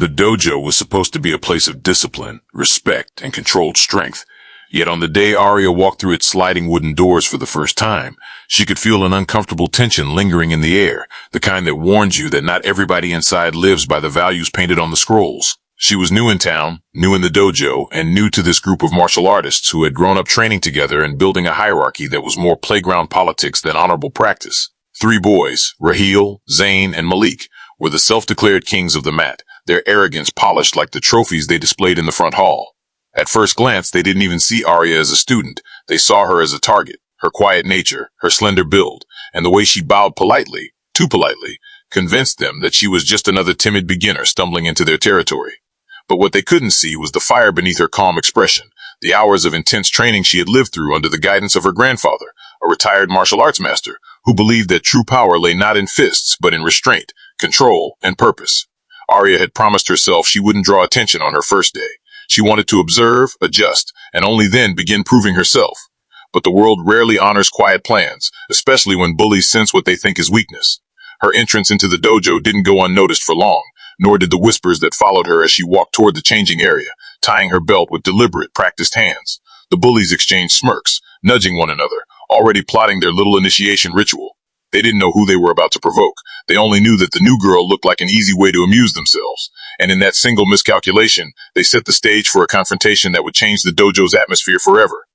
The dojo was supposed to be a place of discipline, respect, and controlled strength. Yet on the day Arya walked through its sliding wooden doors for the first time, she could feel an uncomfortable tension lingering in the air, the kind that warns you that not everybody inside lives by the values painted on the scrolls. She was new in town, new in the dojo, and new to this group of martial artists who had grown up training together and building a hierarchy that was more playground politics than honorable practice. 3 boys, Raheel, Zayn, and Malik, were the self-declared kings of the mat, their arrogance polished like the trophies they displayed in the front hall. At first glance, they didn't even see Arya as a student. They saw her as a target. Her quiet nature, her slender build, and the way she bowed politely, too politely, convinced them that she was just another timid beginner stumbling into their territory. But what they couldn't see was the fire beneath her calm expression, the hours of intense training she had lived through under the guidance of her grandfather, a retired martial arts master, who believed that true power lay not in fists, but in restraint, control, and purpose. Arya had promised herself she wouldn't draw attention on her first day. She wanted to observe, adjust, and only then begin proving herself. But the world rarely honors quiet plans, especially when bullies sense what they think is weakness. Her entrance into the dojo didn't go unnoticed for long, nor did the whispers that followed her as she walked toward the changing area, tying her belt with deliberate, practiced hands. The bullies exchanged smirks, nudging one another, already plotting their little initiation ritual. They didn't know who they were about to provoke. They only knew that the new girl looked like an easy way to amuse themselves. And in that single miscalculation, they set the stage for a confrontation that would change the dojo's atmosphere forever.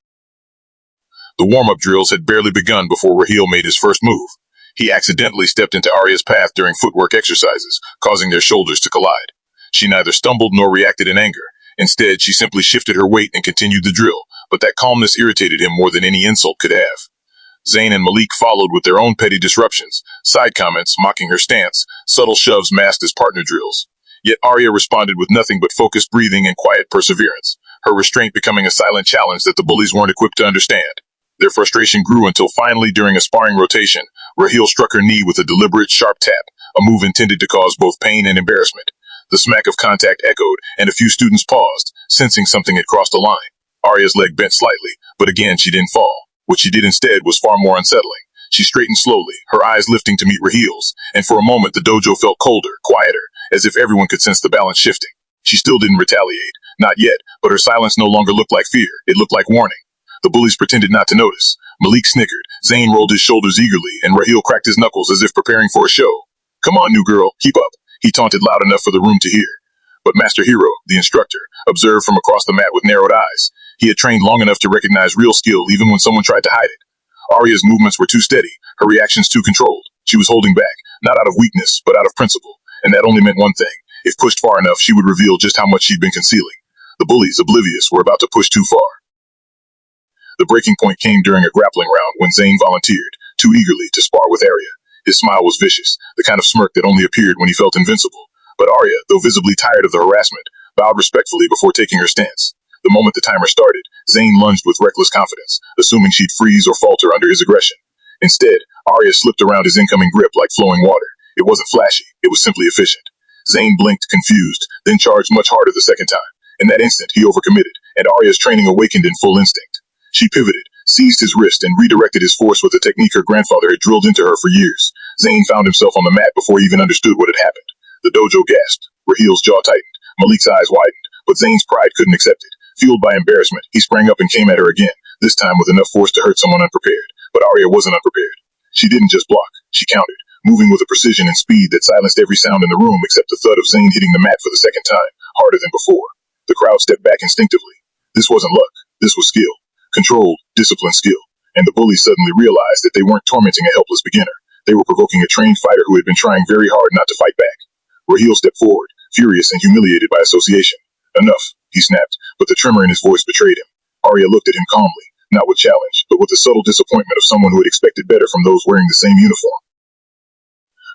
The warm-up drills had barely begun before Raheel made his first move. He accidentally stepped into Arya's path during footwork exercises, causing their shoulders to collide. She neither stumbled nor reacted in anger. Instead, she simply shifted her weight and continued the drill, but that calmness irritated him more than any insult could have. Zayn and Malik followed with their own petty disruptions, side comments mocking her stance, subtle shoves masked as partner drills. Yet Arya responded with nothing but focused breathing and quiet perseverance, her restraint becoming a silent challenge that the bullies weren't equipped to understand. Their frustration grew until finally, during a sparring rotation, Raheel struck her knee with a deliberate, sharp tap, a move intended to cause both pain and embarrassment. The smack of contact echoed, and a few students paused, sensing something had crossed a line. Arya's leg bent slightly, but again she didn't fall. What she did instead was far more unsettling. She straightened slowly, her eyes lifting to meet Raheel's, and for a moment the dojo felt colder, quieter, as if everyone could sense the balance shifting. She still didn't retaliate, not yet, but her silence no longer looked like fear, it looked like warning. The bullies pretended not to notice. Malik snickered, Zayn rolled his shoulders eagerly, and Raheel cracked his knuckles as if preparing for a show. "Come on, new girl, keep up," he taunted loud enough for the room to hear. But Master Hero, the instructor, observed from across the mat with narrowed eyes. He had trained long enough to recognize real skill even when someone tried to hide it. Arya's movements were too steady, her reactions too controlled. She was holding back, not out of weakness, but out of principle. And that only meant one thing. If pushed far enough, she would reveal just how much she'd been concealing. The bullies, oblivious, were about to push too far. The breaking point came during a grappling round when Zayn volunteered, too eagerly, to spar with Arya. His smile was vicious, the kind of smirk that only appeared when he felt invincible. But Arya, though visibly tired of the harassment, bowed respectfully before taking her stance. The moment the timer started, Zayn lunged with reckless confidence, assuming she'd freeze or falter under his aggression. Instead, Arya slipped around his incoming grip like flowing water. It wasn't flashy, it was simply efficient. Zayn blinked, confused, then charged much harder the second time. In that instant, he overcommitted, and Arya's training awakened in full instinct. She pivoted, seized his wrist, and redirected his force with a technique her grandfather had drilled into her for years. Zayn found himself on the mat before he even understood what had happened. The dojo gasped, Raheel's jaw tightened, Malik's eyes widened, but Zayn's pride couldn't accept it. Fueled by embarrassment, he sprang up and came at her again, this time with enough force to hurt someone unprepared. But Arya wasn't unprepared. She didn't just block, she countered, moving with a precision and speed that silenced every sound in the room except the thud of Zayn hitting the mat for the second time, harder than before. The crowd stepped back instinctively. This wasn't luck, this was skill. Controlled, disciplined skill. And the bullies suddenly realized that they weren't tormenting a helpless beginner. They were provoking a trained fighter who had been trying very hard not to fight back. Raheel stepped forward, furious and humiliated by association. "Enough," he snapped, but the tremor in his voice betrayed him. Arya looked at him calmly, not with challenge, but with the subtle disappointment of someone who had expected better from those wearing the same uniform.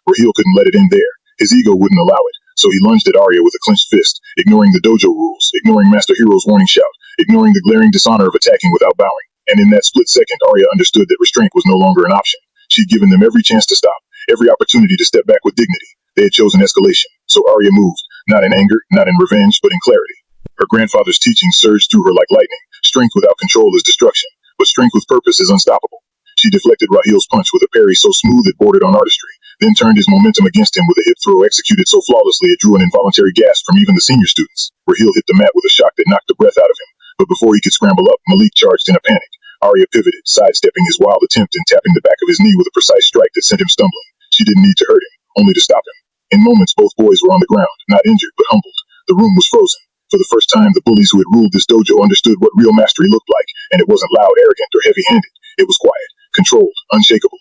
Raheel couldn't let it end there. His ego wouldn't allow it, so he lunged at Arya with a clenched fist, ignoring the dojo rules, ignoring Master Hero's warning shout, ignoring the glaring dishonor of attacking without bowing. And in that split second, Arya understood that restraint was no longer an option. She'd given them every chance to stop, every opportunity to step back with dignity. They had chosen escalation, so Arya moved, not in anger, not in revenge, but in clarity. Her grandfather's teachings surged through her like lightning. Strength without control is destruction, but strength with purpose is unstoppable. She deflected Rahil's punch with a parry so smooth it bordered on artistry, then turned his momentum against him with a hip throw executed so flawlessly it drew an involuntary gasp from even the senior students. Rahil hit the mat with a shock that knocked the breath out of him, but before he could scramble up, Malik charged in a panic. Arya pivoted, sidestepping his wild attempt and tapping the back of his knee with a precise strike that sent him stumbling. She didn't need to hurt him, only to stop him. In moments, both boys were on the ground, not injured, but humbled. The room was frozen. For the first time, the bullies who had ruled this dojo understood what real mastery looked like, and it wasn't loud, arrogant, or heavy-handed. It was quiet, controlled, unshakable.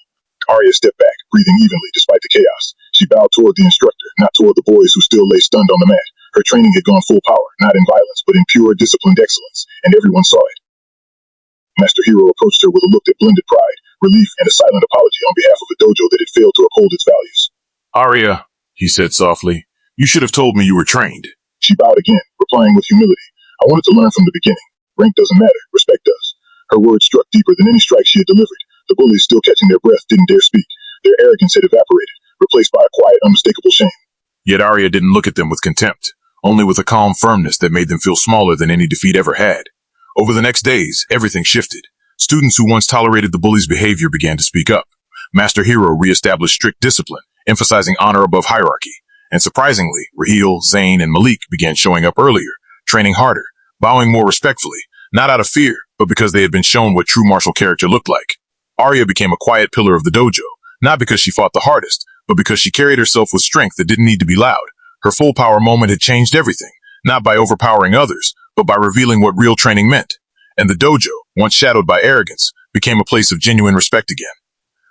Arya stepped back, breathing evenly despite the chaos. She bowed toward the instructor, not toward the boys who still lay stunned on the mat. Her training had gone full power, not in violence, but in pure, disciplined excellence, and everyone saw it. Master Hero approached her with a look that blended pride, relief, and a silent apology on behalf of a dojo that had failed to uphold its values. Arya, he said softly, you should have told me you were trained. She bowed again, replying with humility. I wanted to learn from the beginning. Rank doesn't matter, respect does. Her words struck deeper than any strike she had delivered. The bullies, still catching their breath, didn't dare speak. Their arrogance had evaporated, replaced by a quiet, unmistakable shame. Yet Arya didn't look at them with contempt, only with a calm firmness that made them feel smaller than any defeat ever had. Over the next days, everything shifted. Students who once tolerated the bullies' behavior began to speak up. Master Hero reestablished strict discipline, emphasizing honor above hierarchy. And surprisingly, Rahil, Zayn, and Malik began showing up earlier, training harder, bowing more respectfully, not out of fear, but because they had been shown what true martial character looked like. Arya became a quiet pillar of the dojo, not because she fought the hardest, but because she carried herself with strength that didn't need to be loud. Her full power moment had changed everything, not by overpowering others, but by revealing what real training meant. And the dojo, once shadowed by arrogance, became a place of genuine respect again.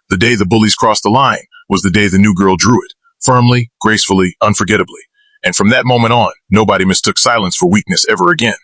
The day the bullies crossed the line was the day the new girl drew it, firmly, gracefully, unforgettably. And from that moment on, nobody mistook silence for weakness ever again.